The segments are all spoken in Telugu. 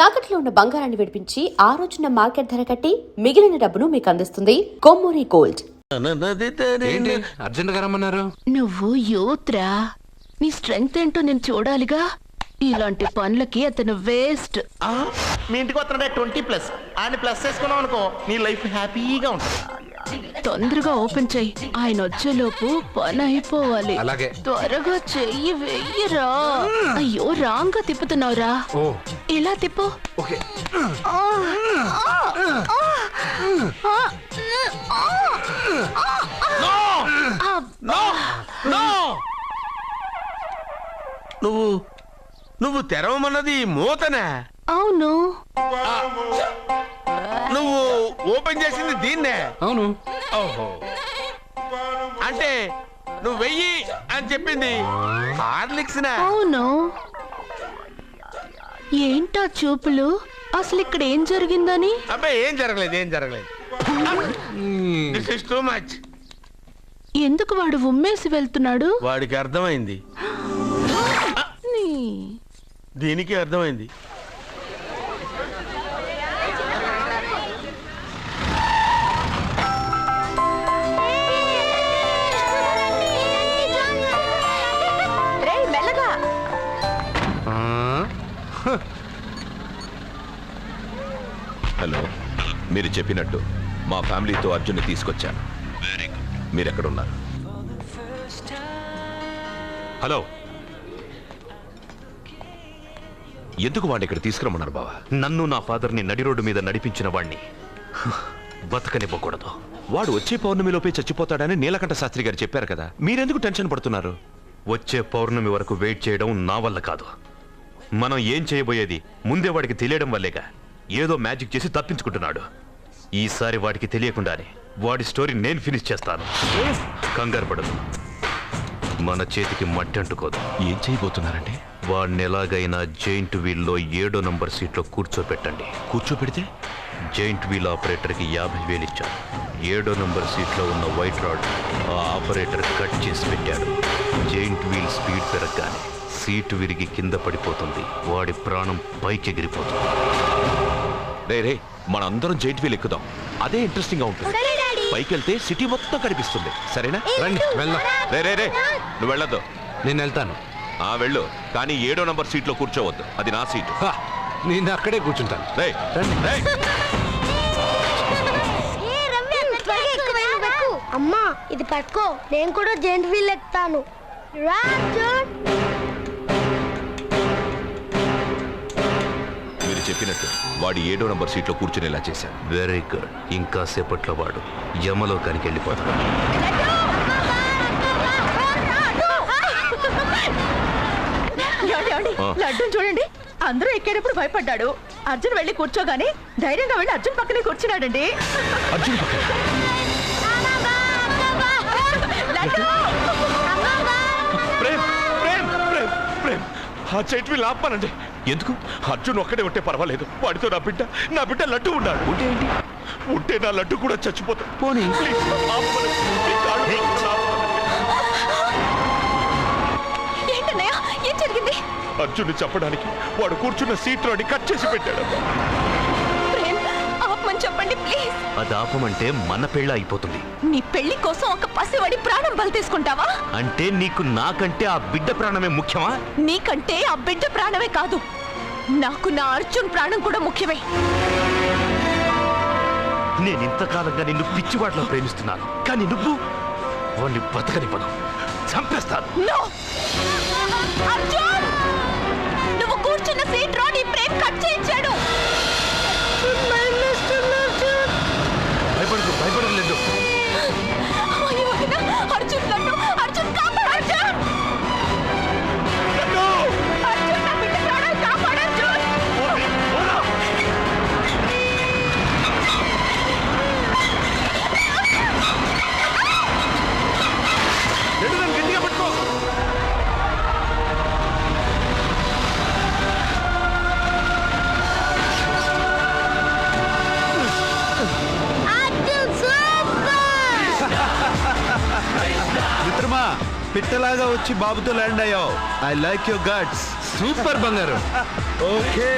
తాకట్లో ఉన్న బంగారాన్ని విడిపించి ఆ రోజున మార్కెట్ ధర కట్టి మిగిలిన డబ్బును మీకు అందిస్తుంది కొమ్మూరి గోల్డ్. అర్జెంట్ గా రమ్మన్నారు. నువ్వు యూత్రా, నీ స్ట్రెంగ్త్ ఏంటో నేను చూడాలిగా. ఇలాంటి పనులకి అతను వేస్ట్. మీ ఇంటికి వస్తున్నాడే 20+ ఆయన ప్లస్ చేసుకున్నావు అనుకో, నీ లైఫ్ హ్యాపీగా ఉంటుంది. తొందరగా ఓపెన్ చెయ్యి, ఆయన వచ్చేలోపు పని అయిపోవాలి. అలాగే. త్వరగా చెయ్యి వెయ్యరా. అయ్యో రాంగ్ గా తిప్పుతున్నావురా. ఓ ఇలా తిప్పు. ఓకే. నువ్వు తెరవమన్నది మూతనే. అవును. నువ్వు ఓపెన్ చేసింది దీన్నే. అవును. ఓహో, అంటే నువ్వు వెయ్యి అని చెప్పింది హార్లిక్స్. అవును. ఏంటా చూపులు? అసలు ఇక్కడ ఏం జరిగిందని? అబ్బాయి ఏం జరగలేదు. This is too much. ఎందుకు వాడు ఉమ్మేసి వెళ్తున్నాడు? వాడికి అర్థమైంది, దీనికి అర్థమైంది. హలో, మీరు చెప్పినట్టు మా ఫ్యామిలీతో అర్జున్ని తీసుకొచ్చాను. Very good. మీరు ఎక్కడున్నారు? హలో, ఎందుకు వాడిని ఇక్కడ తీసుకురమ్మన్నారు బావా? నన్ను నా ఫాదర్ని నడి రోడ్డు మీద నడిపించిన వాణ్ణి బతకనివ్వకూడదు. వాడు వచ్చే పౌర్ణమిలోపే చచ్చిపోతాడని నీలకంఠ శాస్త్రి గారు చెప్పారు కదా, మీరెందుకు టెన్షన్ పడుతున్నారు? వచ్చే పౌర్ణమి వరకు వెయిట్ చేయడం నా వల్ల కాదు. మనం ఏం చేయబోయేది ముందే వాడికి తెలియడం వల్లేగా. ఏదో మ్యాజిక్ చేసి తప్పించుకుంటున్నాడు. ఈసారి వాడికి తెలియకుండానే వాడి స్టోరీ నేను ఫినిష్ చేస్తాను. కంగారు పడదు, మన చేతికి మట్టి అంటుకోదు. ఏం చేయబోతున్నారండి? వాడిని ఎలాగైనా జైంట్ వీల్లో 7వ నంబర్ సీట్లో కూర్చోపెట్టండి. కూర్చోపెడితే జైంట్ వీల్ ఆపరేటర్కి 50,000 ఇచ్చాను. 7వ నంబర్ సీట్లో ఉన్న వైట్ రాడ్ ఆ ఆపరేటర్ కట్ చేసి పెట్టాడు. జైంట్ వీల్ స్పీడ్ పెరగగానే సీటు విరిగి కింద పడిపోతుంది. వాడి ప్రాణం పైకి ఎగిరిపోతుంది. రే, మనందరం జైంట్ వీల్ ఎక్కుదాం. అదే ఇంట్రెస్టింగ్ గా ఉంటుంది. పైకి వెళ్తే సిటీ మొత్తం కనిపిస్తుంది. సరేనా? రండి వెళ్దాం. రే, నువ్వు వెళ్ళొద్దు. నేను వెళ్తాను. వెళ్ళు, కానీ 7వ నంబర్ సీట్లో కూర్చోవద్దు. అది నా సీటు. నేను అక్కడే కూర్చుంటాను. రేయ్, రేయ్. అమ్మా ఇది పట్టుకో, నేను కూడా జెంట్ వీల్ ఎక్కుతాను. మీరు చెప్పినట్టు వాడి 7వ నంబర్ సీట్లో కూర్చునేలా చేశాను. Very good. ఇంకా సేపట్లో వాడు యమలోకానికి వెళ్ళిపోతాడు. లడ్డు చూడండి, అందరూ ఎక్కేటప్పుడు భయపడ్డాడు. అర్జున్ వెళ్ళి కూర్చోగానే ధైర్యంగా వెళ్ళి అర్జున్ పక్కనే కూర్చున్నాడండి. అర్జున్ పక్కన. ప్రేమ్, ఆ జైంట్ వీల్ ఆపమానండి. ఎందుకు? అర్జున్ ఒక్కడే ఉంటే పర్వాలేదు. వాడితో నా బిడ్డ లడ్డు ఉన్నాడు. ఉంటే నా లడ్డు కూడా చచ్చిపోతాడు. పోనీ ఏంటన్నయ్య, ఏం జరిగింది? అర్జున్ని చెప్పడానికి వాడు కూర్చున్న సీట్ రోడ్ని కట్ చేసి పెట్టాడు. ఆపమని చెప్పండి ప్లీజ్. అది ఆపమంటే మన పెళ్ళ అయిపోతుంది. నీ పెళ్లి కోసం ఒక పసివాడి ప్రాణం బలి తీసుకుంటావా? అంటే నీకు నాకంటే ఆ బిడ్డ ప్రాణమే ముఖ్యమా? నీకంటే ఆ బిడ్డ ప్రాణమే కాదు, నాకు నా అర్జున్ ప్రాణం కూడా ముఖ్యమే. నేను ఇంతకాలంగా నిన్ను పిచ్చివాడిలో ప్రేమిస్తున్నాను, కానీ నువ్వు వాడిని బతకనివ్వను, చంపేస్తాను. అర్జున్, నువ్వు కూర్చున్న సీట్ రోడ్ ఈ ప్రేమ్ కట్ చేయించాడు. భయపడలేదు. అర్జున్ లడ్డు, అర్జున్ కాపాడు. అర్జున్, అర్జున్ నా బిడ్డ ప్రాణాలు కాపాడు. అర్జున్, గట్టిగా పట్టుకో. మిత్రమా, పిట్టలాగా వచ్చి బాబుతో ల్యాండ్ అయ్యావు. I like your guts. Super బంగారు. ఓకే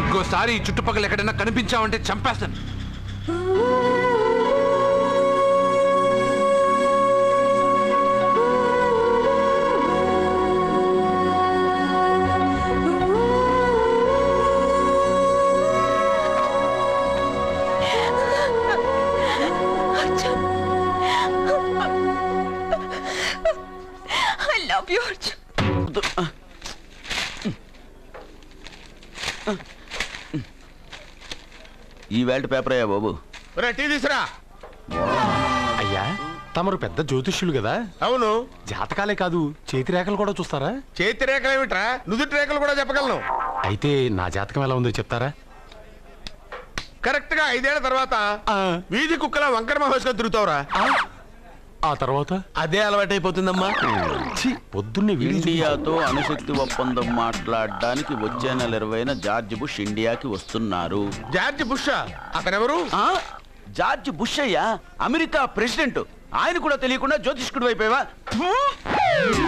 ఇంకోసారి ఈ చుట్టుపక్కల ఎక్కడైనా కనిపించావంటే చంపేస్తాను. I love you, Arjun. ఈ వేల్ట్ పేపర్ అయ్యా బాబు. టీ తీసురా. అయ్యా తమరు పెద్ద జ్యోతిష్యులు కదా, అవును. జాతకాలే కాదు చేతి రేఖలు కూడా చూస్తారా? చేతి రేఖలు ఏమిట్రా, నుదుటి రేఖలు కూడా చెప్పగలను. అయితే నా జాతకం ఎలా ఉందో చెప్తారా? కరెక్ట్ గా 5 ఏళ్ల తర్వాత వీధి కుక్కల వంకర మహేష్గా తిరుగుతావురా. ఆ తర్వాత అదే అలవాటైపోతుందమ్మా. పొద్దున్నే ఇండియాతో అణుశక్తి ఒప్పందం మాట్లాడడానికి వచ్చే నెల 20న జార్జ్ బుష్ ఇండియాకి వస్తున్నారు. జార్జ్ బుష్ అతనెవరు? జార్జ్ బుష్ అయ్యా, అమెరికా ప్రెసిడెంట్. ఆయన కూడా తెలియకుండా జ్యోతిష్కుడు అయిపోయావా?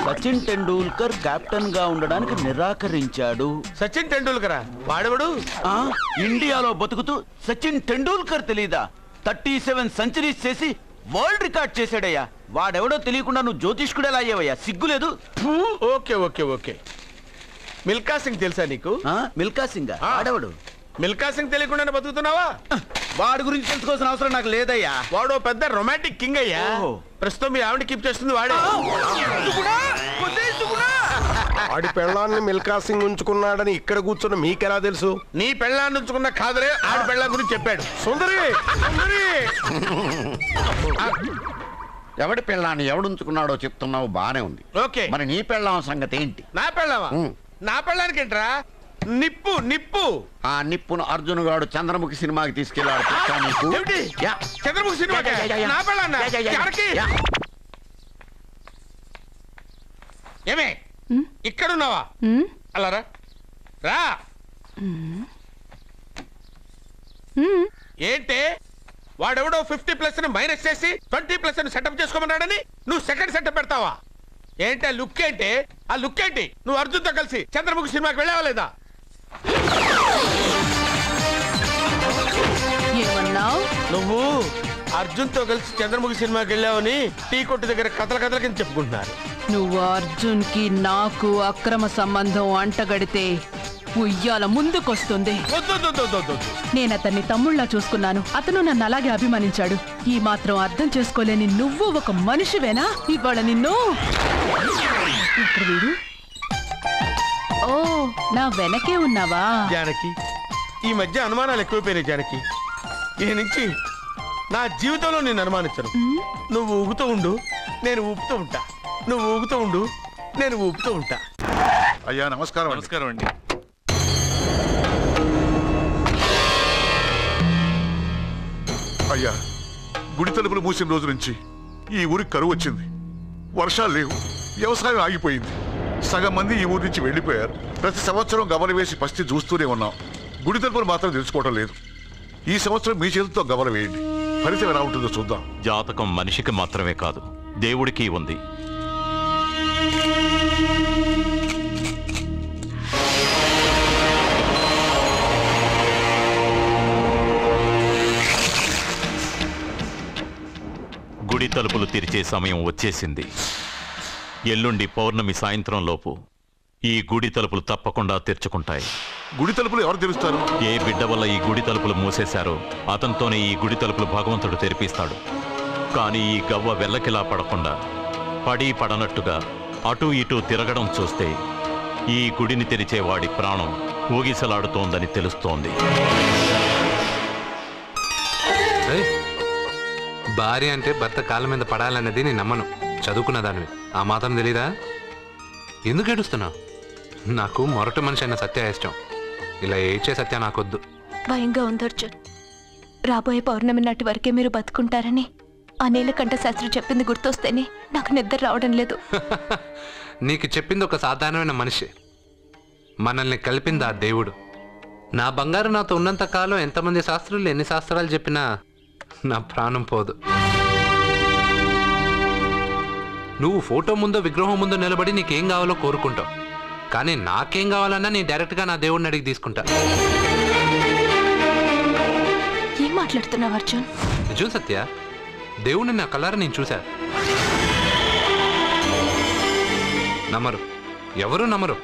సచిన్ టెండూల్కర్ కెప్టెన్ గా ఉండడానికి నిరాకరించాడు. సచిన్ టెండూల్కరా? వాడెవడు? ఇండియాలో బతుకుతూ సచిన్ టెండూల్కర్ తెలీదా? 37 సెంచరీస్ చేసి వరల్డ్ రికార్డ్ చేశాడయ్యా. వాడెవడో తెలియకుండా నువ్వు జ్యోతిష్కుడు ఎలా అయ్యావయ్యా? సిగ్గులేదు? Okay okay okay. Milkha Singh తెలుసా నీకు? మిల్కా సింగ్ వాడెవడు? మిల్కా సింగ్ తెలియకుండా బతుకుతున్నావా? వాడి గురించి తెలుసుకోవాల్సిన అవసరం నాకు లేదయ్యా. వాడు పెద్ద రొమాంటిక్ కింగ్ అయ్యా. ప్రస్తుతం మీ ఆవిడ కీప్ చేస్తుంది వాడే. ఆడి పెళ్ళాన్ని మిల్కా సింగ్ ఉంచుకున్నాడని ఇక్కడ కూర్చున్న మీకెలా తెలుసు? నీ పెళ్ళాన్ని ఉంచుకున్న కాదరే ఆడి పెళ్ళాం గురించి చెప్పాడు. సుందరి సుందరి, ఎవడి పెళ్ళాన్ని ఎవడుంచుకున్నాడో చెప్తున్నావు, బానే ఉంది. ఓకే, మరి నీ పెళ్ళాం సంగతి ఏంటి? నా పెళ్ళావా? నా పెళ్ళానికి ఏంట్రా? నిప్పు నిప్పు. ఆ నిప్పును అర్జున్ గాడు చంద్రముఖి సినిమాకి తీసుకెళ్ళాడు. తెలుసా నీకు? ఏమిటి? చంద్రముఖి సినిమా? నా పెళ్ళాన్నా? ఎక్కడికి? ఏమే ఇక్కడున్నావా? అలా రా రా. ఏంటి వాడెవడో 50+ ని మైనస్ చేసి 20+ ని సెటప్ చేసుకోమన్నాడని నువ్వు సెకండ్ సెటప్ పెడతావా? ఏంటి ఆ లుక్? ఏంటి ఆ లుక్? ఏంటి నువ్వు అర్జున్తో కలిసి చంద్రముఖి సినిమాకి వెళ్ళావా లేదా? ఏమన్నావు? నువ్వు అర్జున్తో కలిసి చంద్రముఖి సినిమాకి వెళ్ళావని టీ కొట్టు దగ్గర కథల కింద చెప్పుకుంటున్నారు. నువ్వు అర్జున్ కి నాకు అక్రమ సంబంధం అంటగడితే ఉయ్యాల ముందుకొస్తుంది. నేను అతన్ని తమ్ముళ్ళ చూసుకున్నాను. అతను నన్ను అలాగే అభిమానించాడు. ఈ మాత్రం అర్థం చేసుకోలేని నువ్వు ఒక మనిషివేనా? ఇవాళ నిన్ను వీడు. ఓ, నా వెనకే ఉన్నావా? జానకి, ఈ మధ్య అనుమానాలు ఎక్కువైపోయినాయి జానకి. ఈ నుంచి నా జీవితంలో నేను అనుమానించను. నువ్వు ఊగుతూ ఉండు, నేను ఊపుతూ ఉంటా. నువ్వు ఊగుతూ ఉండు, నేను ఊపుతూ ఉంటా. అయ్యా నమస్కారం. నమస్కారం అండి. అయ్యా, గుడి తలుపులు మూసిన రోజు నుంచి ఈ ఊరికి కరువు వచ్చింది. వర్షాలు లేవు, వ్యవసాయం ఆగిపోయింది. సగం మంది ఈ ఊరి నుంచి వెళ్ళిపోయారు. ప్రతి సంవత్సరం గమలు వేసి పరిస్థితి చూస్తూనే ఉన్నాం. గుడి తలుపులు మాత్రం తెలుసుకోవడం లేదు. ఈ సంవత్సరం మీ చేతితో గమలు వేయండి, ఫలితం ఎలా ఉంటుందో చూద్దాం. జాతకం మనిషికి మాత్రమే కాదు, దేవుడికి ఉంది. గుడి తలుపులు తెరిచే సమయం వచ్చేసింది. ఎల్లుండి పౌర్ణమి సాయంత్రం లోపు ఈ గుడి తలుపులు తప్పకుండా తెరుచుకుంటాయి. గుడి తలుపులు ఎవరు తెరుస్తారు? ఏ బిడ్డ వల్ల ఈ గుడి తలుపులు మూసేశారో అతనితోనే ఈ గుడి తలుపులు భగవంతుడు తెరిపిస్తాడు. కానీ ఈ గవ్వ వెల్లకిలా పడకుండా పడి పడనట్టుగా అటూ ఇటూ తిరగడం చూస్తే ఈ గుడిని తెరిచే వాడి ప్రాణం ఊగిసలాడుతోందని తెలుస్తోంది. భార్య అంటే భర్త కాళ్ళ మీద పడాలన్నది నేను నమ్మను. చదువుకున్న దానివి, ఆ మాత్రం తెలీదా? ఎందుకు ఏడుస్తున్నావు? నాకు మొరటి మనిషి అయిన సత్య ఇష్టం. ఇలా ఏడ్చే సత్య నాకొద్దు. భయంగా ఉంది అర్జున్. రాబోయే పౌర్ణమి నాటి వరకే మీరు బతుకుంటారని ఆ నీలకంఠ శాస్త్రి చెప్పింది గుర్తొస్తేనే నాకు నిద్ర రావడం లేదు. నీకు చెప్పింది ఒక సాధారణమైన మనిషి, మనల్ని కలిపింది ఆ దేవుడు. నా బంగారు నాతో ఉన్నంత కాలం ఎంతమంది శాస్త్రులు ఎన్ని శాస్త్రాలు చెప్పినా నా ప్రాణం పోదు. నువ్వు ఫోటో ముందో విగ్రహం ముందో నిలబడి నీకేం కావాలో కోరుకుంటావు. కానీ నాకేం కావాలన్నా నేను డైరెక్ట్గా నా దేవుడిని అడిగి తీసుకుంటా. ఏం మాట్లాడుతున్నావు అర్జున్? నిజం సత్య, దేవుడిని నా కళ్ళారా నేను చూశా. నమ్మరు, ఎవరు నమ్మరు.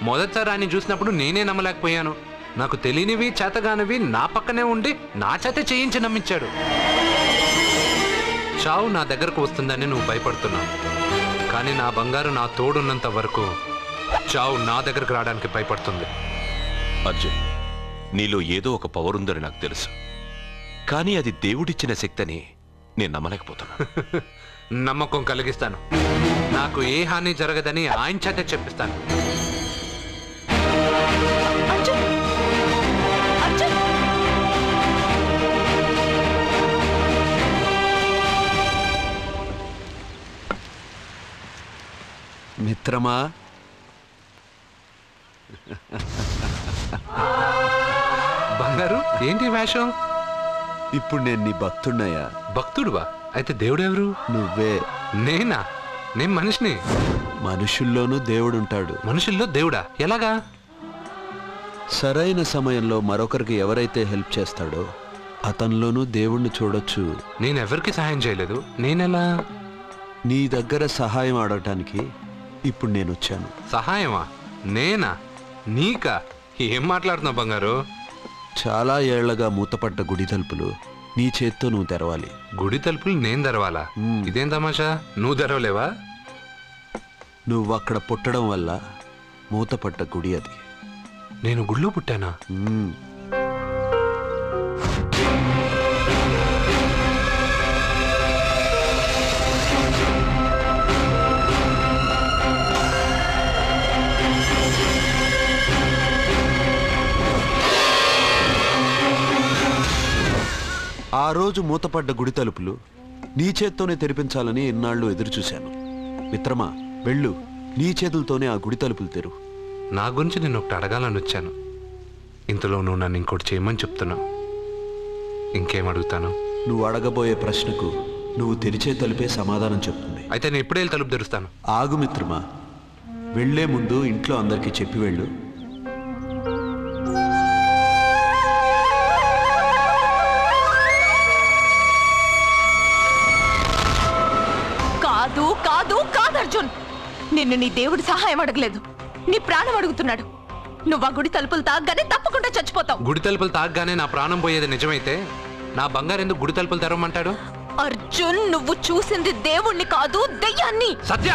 మొదటిసారి ఆయన చూసినప్పుడు నేనే నమ్మలేకపోయాను. నాకు తెలియనివి చేతగానివి నా పక్కనే ఉండి నా చేత చేయించి నమ్మించాడు. చావు నా దగ్గరకు వస్తుందని నువ్వు భయపడుతున్నావు, కానీ నా బంగారు నా తోడున్నంత వరకు చావు నా దగ్గరకు రావడానికి భయపడుతుంది. అర్జున్, నీలో ఏదో ఒక పవర్ ఉందని నాకు తెలుసు, కానీ అది దేవుడిచ్చిన శక్తి అని నేను నమ్మలేకపోతున్నా. నమ్మకం కలిగిస్తాను. నాకు ఏ హాని జరగదని ఆయన చేత చెప్పిస్తాను. మిత్రమా, బంగారు ఏంటి వేషం? ఇప్పుడు నేను నీ భక్తున్నయ్యా. భక్తుడువా? అయితే దేవుడెవరు? నువ్వే. నేనా? నేను మనిషిని. మనుషుల్లోనూ దేవుడుంటాడు. మనుషుల్లో దేవుడా? ఎలాగా? సరైన సమయంలో మరొకరికి ఎవరైతే హెల్ప్ చేస్తాడో అతనిలోనూ దేవుణ్ణి చూడొచ్చు. నేనెవరికి సహాయం చేయలేదు. నేనెలా? నీ దగ్గర సహాయం అడగటానికి ఇప్పుడు నేను వచ్చాను. సహాయమా? నేనా? నీకా? ఏం మాట్లాడుతున్నావు బంగారు? చాలా ఏళ్లగా మూతపడ్డ గుడి తలుపులు నీ చేత్తో నువ్వు తెరవాలి. గుడి తలుపులు నేను తెరవాలా? ఇదేం తమాషా? నువ్వు తెరవలేవా? నువ్వు అక్కడ పుట్టడం వల్ల మూతపడ్డ గుడి అది. నేను గుడిలో పుట్టానా? ఆ రోజు మూతపడ్డ గుడి తలుపులు నీ చేత్తోనే తెరిపించాలని ఎన్నాళ్ళు ఎదురుచూశాను. మిత్రమా, వెళ్ళు, నీ చేతులతోనే ఆ గుడి తలుపులు తెరు. నా గురించి నేను ఒకటి అడగాలని వచ్చాను. ఇంతలో నువ్వు నన్ను ఇంకోటి చేయమని చెప్తున్నావు. ఇంకేం అడుగుతాను? నువ్వు అడగబోయే ప్రశ్నకు నువ్వు తెరిచే తలుపే సమాధానం చెప్తుంది. అయితే నేను ఇప్పుడే తలుపు తెరుస్తాను. ఆగు మిత్రమా, వెళ్లే ముందు ఇంట్లో అందరికీ చెప్పి వెళ్ళు. కాదు కాదు కాదు అర్జున్, నిన్ను నీ దేవుడి సహాయం అడగలేదు, నీ ప్రాణం అడుగుతున్నాడు. నువ్వు ఆ గుడి తలుపులు తాగ్గానే తప్పకుండా చచ్చిపోతావు. గుడి తలుపులు తాగ్గానే నా ప్రాణం పోయేది నిజమైతే నా బంగారు ఎందుకు గుడి తలుపులు తెరవమంటాడు? అర్జున్, నువ్వు చూసింది దేవుణ్ణి కాదు, దెయ్యాన్ని. సత్య,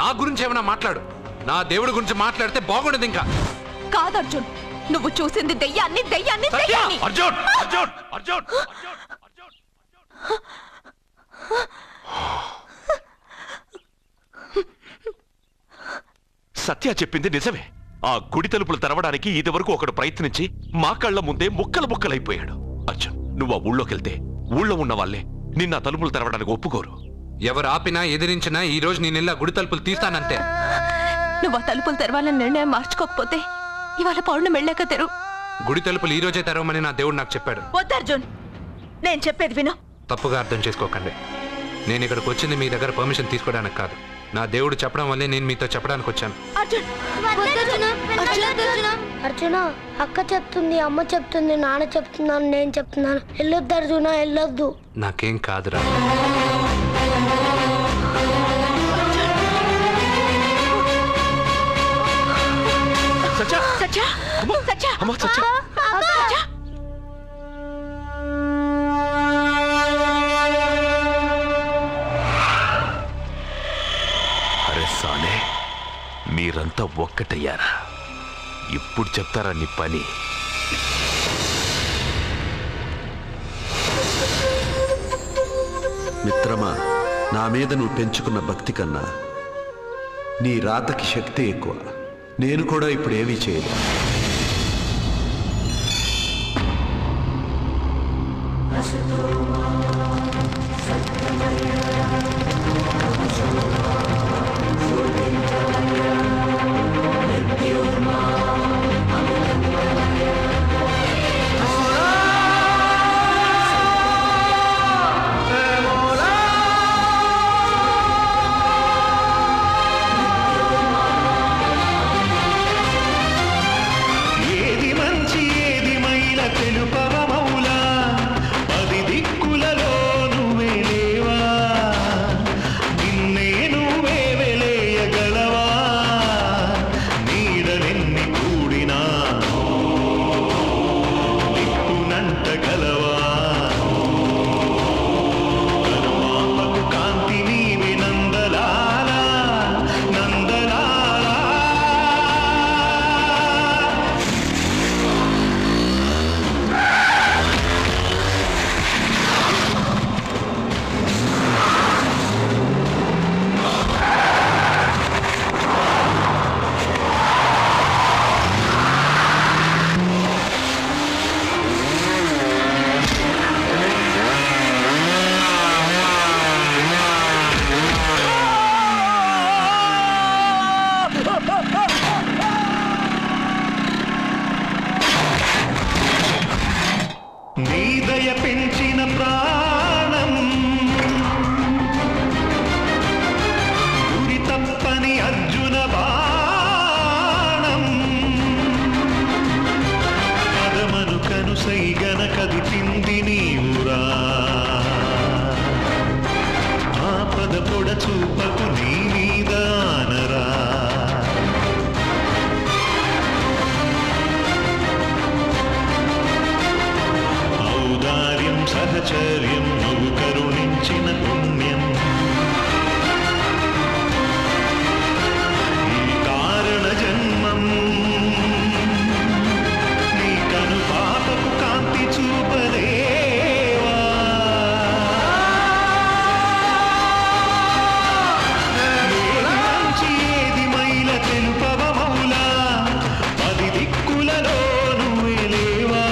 నా గురించి ఏమైనా మాట్లాడు. నా దేవుడి గురించి మాట్లాడితే బాగుండదు. ఇంకా కాదు అర్జున్, నువ్వు చూసింది దెయ్యాన్ని, దెయ్యాన్ని, దెయ్యాన్ని. అర్జున్, అర్జున్, అర్జున్, సత్య చెప్పింది నిజమే. ఆ గుడి తలుపులు తెరవడానికి ఇదివరకు ఒకడు ప్రయత్నించి మా కళ్ళ ముందే ముక్కలు ముక్కలైపోయాడు. అర్జున్, నువ్వు ఆ ఊళ్ళోకెళ్తే ఊళ్ళో ఉన్న వాళ్ళే నిన్న తలుపులు తెరవడానికి ఒప్పుకోరు. ఎవరు ఆపినా ఎదిరించినా ఈ రోజు నేను గుడి తలుపులు తీస్తానంతే. నువ్వు ఆ తలుపులు తెరవాలని నిర్ణయం మార్చుకోకపోతే ఇవాళ పౌర్ణమి వెళ్ళాక తెరు. గుడి తలుపులు ఈ రోజే తెరవమని నా దేవుడు నాకు చెప్పాడు. వద్దు అర్జున్, నేను చెప్పేది విను. తప్పుగా అర్థం చేసుకోకండి. నేను ఇక్కడికి వచ్చింది మీ దగ్గర పర్మిషన్ తీసుకోవడానికి కాదు. నా దేవుడు చెప్పడం వల్లే నేను మీతో చెప్పడానికి వచ్చాను. అర్జున, అక్క చెప్తుంది, అమ్మ చెప్తుంది, నాన్న చెప్తున్నాను, నేను చెప్తున్నాను. వెళ్ళొద్దు అర్జున, వెళ్ళొద్దు. నాకేం కాదురా. సత్య, సత్య, సత్య, అమ్మా, సత్య. సత్య. అరే సానే, మీరంతా ఒక్కటయ్యారా? ఇప్పుడు చెప్తారా నీ పని? మిత్రమా, నా మీద నువ్వు పెంచుకున్న భక్తి కన్నా నీ రాతకి శక్తి ఎక్కువ. నేను కూడా ఇప్పుడు ఏమీ చేయలేదు. నీ దయ పెంచిన ప్రాణం గురి తప్పని అర్జున బాణం పదమను కనుసైగన కదిపింది నీవురా ఆపద పొడ చూపకు నీ మీద ఆనరా ఔదార్యం సహచర్యం నువ్వు కరుణించిన పుణ్యం ఈ కారణ జన్మం నీ కను పాపకు కాంతి చూపలేవా ఏది మంచి ఏది మైల తెలుపవ మౌలా పది దిక్కులలో నువ్వే లేవా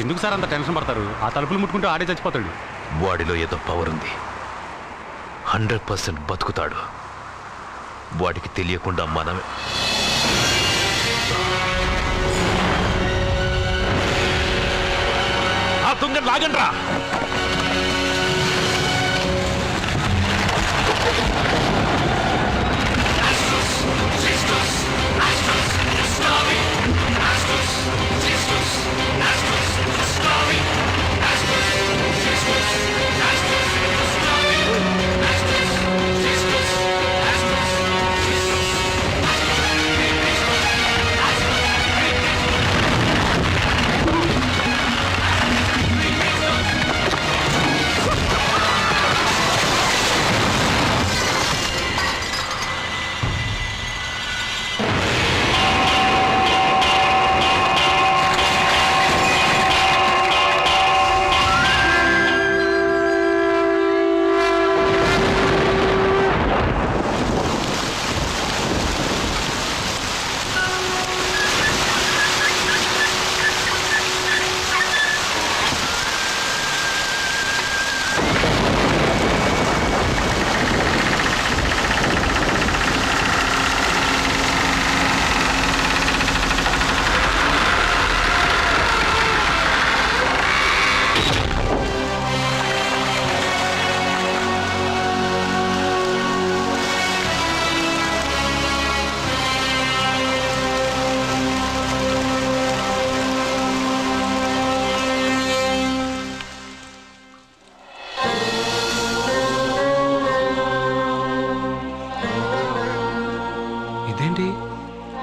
ఎందుకు సార్ అంత టెన్షన్ పడతారు? ఆ తలుపులు ముట్టుకుంటే ఆడే చచ్చిపోతాడు. వాడిలో ఏదో పవర్ ఉంది. 100% బతుకుతాడు. వాడికి తెలియకుండా మనమే ఆ తుంగ లాగండ్రా.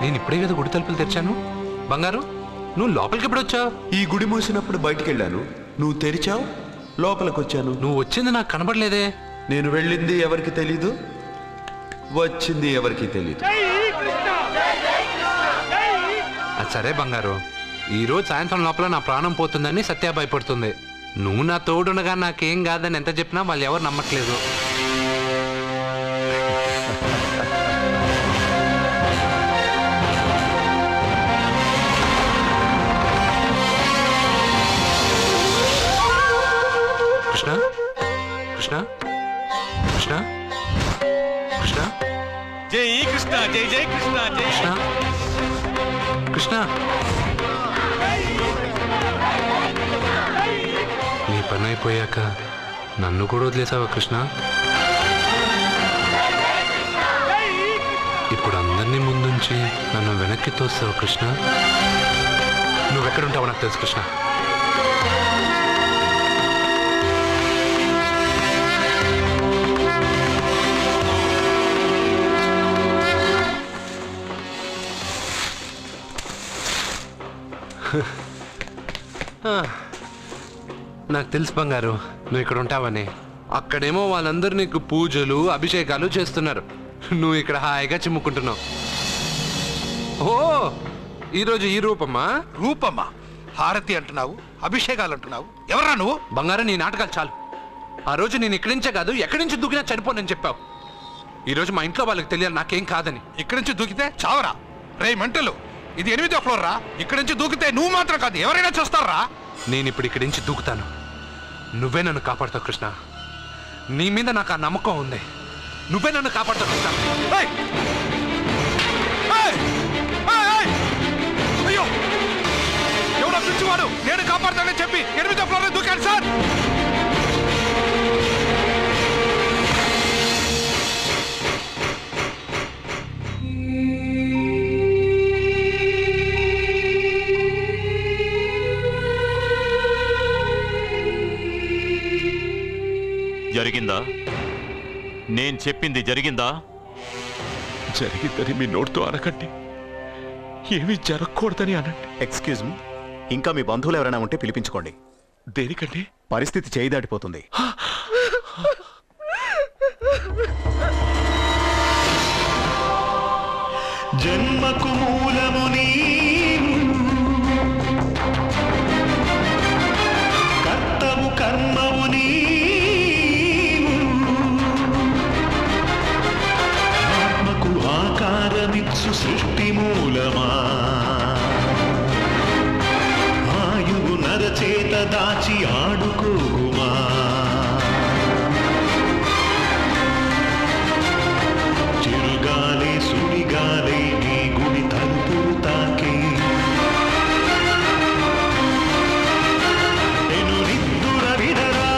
నేను ఇప్పుడే కదా గుడి తలుపులు తెరిచాను. బంగారు, నువ్వు లోపలికి ఎప్పుడు వచ్చావు? ఈ గుడి మూసినప్పుడు బయటికి వెళ్ళాను. నువ్వు తెరిచావు, లోపలికి వచ్చాను. నువ్వు వచ్చింది నాకు కనబడలేదే. నేను వెళ్ళింది ఎవరికి తెలీదు, వచ్చింది ఎవరికి తెలీదు. అది సరే బంగారు, ఈరోజు సాయంత్రం లోపల నా ప్రాణం పోతుందని సత్య భయపడుతుంది. నువ్వు నా తోడునగా నాకేం కాదని ఎంత చెప్పినా వాళ్ళు ఎవరు నమ్మట్లేదు. కృష్ణ కృష్ణ కృష్ణ కృష్ణ జై కృష్ణ జై జై కృష్ణ జై కృష్ణ కృష్ణ నీ పని అయిపోయాక నన్ను కూడా వదిలేసావా కృష్ణ? ఇప్పుడు అందరినీ ముందుంచి నన్ను వెనక్కి తోస్తావు కృష్ణ. నువ్వెక్కడుంటావో నాకు తెలుసు కృష్ణ. నాకు తెలుసు బంగారు నువ్వు ఇక్కడ ఉంటావని. అక్కడేమో వాళ్ళందరూ నీకు పూజలు అభిషేకాలు చేస్తున్నారు, నువ్వు ఇక్కడ హాయిగా చిమ్ముకుంటున్నావు. ఓ ఈరోజు ఈ రూపమ్మా? రూపమ్మా? హారతి అంటున్నావు, అభిషేకాలు అంటున్నావు, ఎవరా నువ్వు? బంగారు నీ నాటకాలు చాలు. ఆ రోజు నేను ఇక్కడి నుంచే కాదు ఎక్కడి నుంచి దూకినా చనిపోనని చెప్పావు. ఈరోజు మా ఇంట్లో వాళ్ళకి తెలియాలి నాకేం కాదని. ఇక్కడి నుంచి దూకితే చావరా? రే మంటలు, ఇది 8వ ఫ్లోర్ రా. ఇక్కడి నుంచి దూకితే నువ్వు మాత్రం కాదు ఎవరైనా చూస్తారా? నేను ఇప్పుడు ఇక్కడి నుంచి దూకుతాను, నువ్వే నన్ను కాపాడుతావు కృష్ణ. నీ మీద నాకు ఆ నమ్మకం ఉంది, నువ్వే నన్ను కాపాడుతావు కృష్ణ. అయ్యో ఎవడో పిచ్చివాడు నేను కాపాడుతానని చెప్పి 8వ ఫ్లోర్ దూకాను సార్. జరిగిందా? నేను చెప్పింది జరిగిందా? జరిగిందని మీ నోటితో అనకండి, ఏమీ జరగకూడదని అనండి. ఎక్స్క్యూజ్ మీ, ఇంకా మీ బంధువులు ఎవరైనా ఉంటే పిలిపించుకోండి. దేనికండి? పరిస్థితి చేయి దాటిపోతుంది. జన్మకు మూలము నీవు, కర్తవు కర్మవు నీవు, ఆత్మకు ఆకారమిచ్చు సృష్టి మూలమా, ఆయువు నరచేత దాచి ఆడుకోగుమా, చిరుగాలి సుడిగాలి నీ గుడి తలుపులు తాకి, ఎను నిద్దుర విడరా,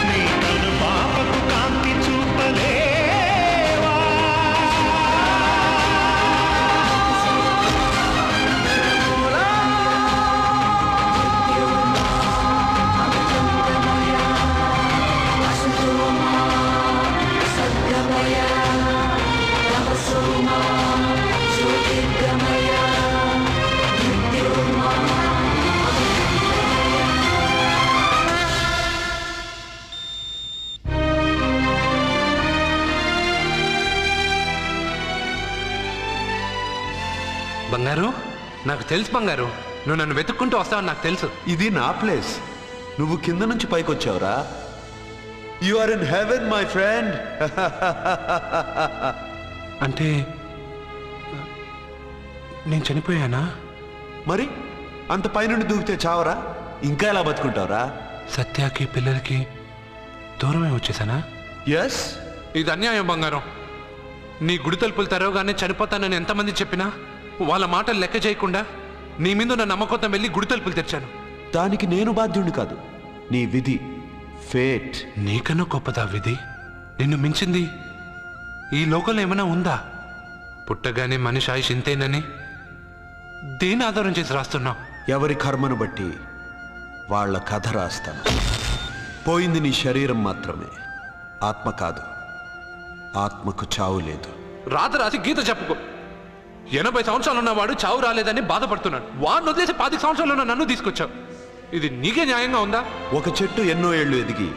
నీ కను పాపకు కాంతి చూపలేవా. బంగారు నాకు తెలుసు బంగారు, నువ్వు నన్ను వెతుక్కుంటూ వస్తావని నాకు తెలుసు. ఇది నా ప్లేస్, నువ్వు కింద నుంచి పైకి వచ్చావురా. You are in heaven my friend. అంటే నేను చనిపోయానా? మరి అంత పైనుండి దూకితే చావరా? ఇంకా ఎలా బతుకుంటావురా? సత్యాకి పిల్లలకి దూరమే వచ్చేసానా? ఎస్. ఇది అన్యాయం బంగారం. నీ గుడి తలుపులు తెరవగానే చనిపోతానని ఎంతమంది చెప్పినా వాళ్ళ మాటలు లెక్క చేయకుండా నీ మీద నా నమ్మకంతో వెళ్ళి గుడి తలుపులు తెరిచాను. దానికి నేను బాధ్యుడిని కాదు, నీ విధి, ఫేట్. నీకన్నా గొప్పదా విధి? నిన్ను మించింది ఈ లోకంలో ఏమైనా ఉందా? పుట్టగానే మనిషి ఆయుష్ ఇంతేనని దేని ఆధారం చేసి రాస్తున్నావు? ఎవరి కర్మను బట్టి వాళ్ళ కథ రాస్తాను. పోయింది నీ శరీరం మాత్రమే, ఆత్మ కాదు. ఆత్మకు చావు లేదు. రాత రాసి గీత చెప్పుకో. 80 సంవత్సరాలు ఉన్నవాడు చావు రాలేదని బాధపడుతున్నాడు. వాడిని వదిలేసి 10 సంవత్సరాలు ఉన్న నన్ను తీసుకొచ్చావు. ఇది నీకే న్యాయంగా ఉందా? ఒక చెట్టు ఎన్నో ఏళ్ళు ఎదిగి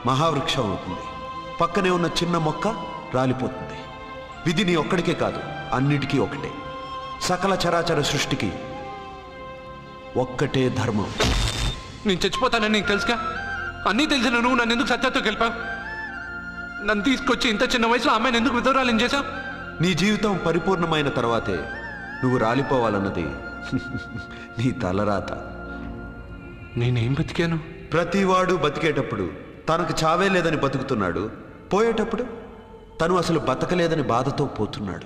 మహావృక్షం అవుతుంది, పక్కనే ఉన్న చిన్న మొక్క రాలిపోతుంది. విధి నీ ఒక్కడికే కాదు, అన్నిటికీ ఒకటే. సకల చరాచర సృష్టికి ఒక్కటే ధర్మం. నేను చచ్చిపోతానని నీకు తెలుసుగా. అన్నీ తెలిసిన నువ్వు నన్ను ఎందుకు సత్యాతో గెలిపావు? నన్ను తీసుకొచ్చి ఇంత చిన్న వయసులో అమ్మాయిని ఎందుకు విధవరాలు చేశావు? నీ జీవితం పరిపూర్ణమైన తర్వాతే నువ్వు రాలిపోవాలన్నది నీ తలరాత. నేనేం బతికాను? ప్రతివాడు బతికేటప్పుడు తనకు చావే లేదని బతుకుతున్నాడు, పోయేటప్పుడు తను అసలు బతకలేదని బాధతో పోతున్నాడు.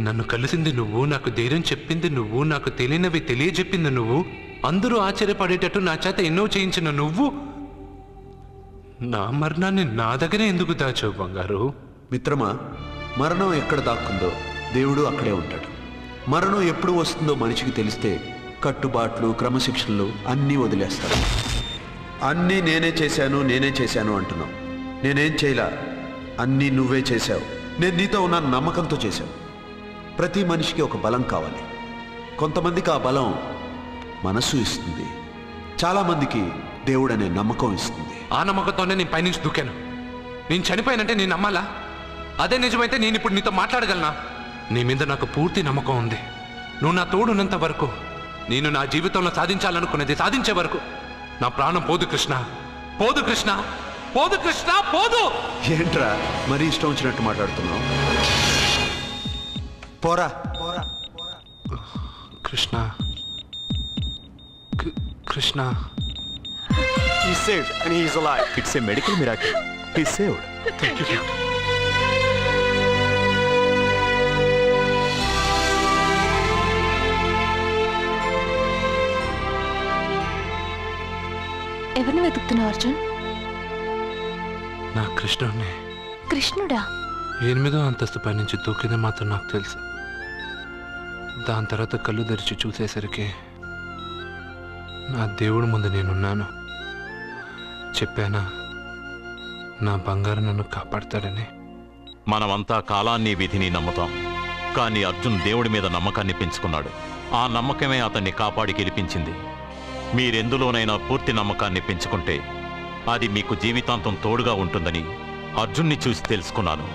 నన్ను కలిసింది నువ్వు, నాకు ధైర్యం చెప్పింది నువ్వు, నాకు తెలియనివి తెలియజెప్పింది నువ్వు, అందరూ ఆశ్చర్యపడేటట్టు నా చేత ఎన్నో చేయించిన నువ్వు, నా మరణాన్ని నా దగ్గరే ఎందుకు దాచావు బంగారు? మిత్రమా, మరణం ఎక్కడ దాక్కుందో దేవుడు అక్కడే ఉంటాడు. మరణం ఎప్పుడు వస్తుందో మనిషికి తెలిస్తే కట్టుబాట్లు, క్రమశిక్షణలు అన్నీ వదిలేస్తాడు. అన్నీ నేనే చేశాను అంటున్నావు. నేనేం చేయలా, అన్నీ నువ్వే చేశావు. నేను నీతో ఉన్న నమ్మకంతో చేశావు. ప్రతి మనిషికి ఒక బలం కావాలి. కొంతమందికి ఆ బలం మనస్సు ఇస్తుంది, చాలామందికి దేవుడు అనే నమ్మకం ఇస్తుంది. ఆ నమ్మకంతోనే నేను పైనుంచి దూకాను. నేను చనిపోయానంటే నేను నమ్మాలా? అదే నిజమైతే నేను ఇప్పుడు నీతో మాట్లాడగలనా? నీ మీద నాకు పూర్తి నమ్మకం ఉంది. నువ్వు నా తోడున్నంత వరకు, నేను నా జీవితంలో సాధించాలనుకున్నది సాధించే వరకు నా ప్రాణం పోదు కృష్ణ, పోదు కృష్ణ, పోదు కృష్ణ, పోదు. ఏంట్రా మరీ ఇష్టం వచ్చినట్టు మాట్లాడుతున్నావు? పోరా Krishna, Krishna. He's saved and he's alive. It's a medical miracle. He's saved. Thank you. ఎవరిని వెతుకుతున్నావు అర్జున్? నా కృష్ణుడిని. కృష్ణుడా? 8వ అంతస్తు పై నుంచి దూకింది మాత్రం నాకు తెలుసు. దాని తర్వాత కళ్ళు తెరిచి చూసేసరికి నా దేవుడి ముందు నేనున్నాను. చెప్పానా నా బంగారు నన్ను కాపాడతాడని? మనమంతా కాలాన్ని, విధిని నమ్ముతాం. కానీ అర్జున్ దేవుడి మీద నమ్మకాన్ని పెంచుకున్నాడు. ఆ నమ్మకమే అతన్ని కాపాడి గెలిపించింది. మీరెందులోనైనా పూర్తి నమ్మకాన్ని పెంచుకుంటే అది మీకు జీవితాంతం తోడుగా ఉంటుందని అర్జున్ని చూసి తెలుసుకున్నాను.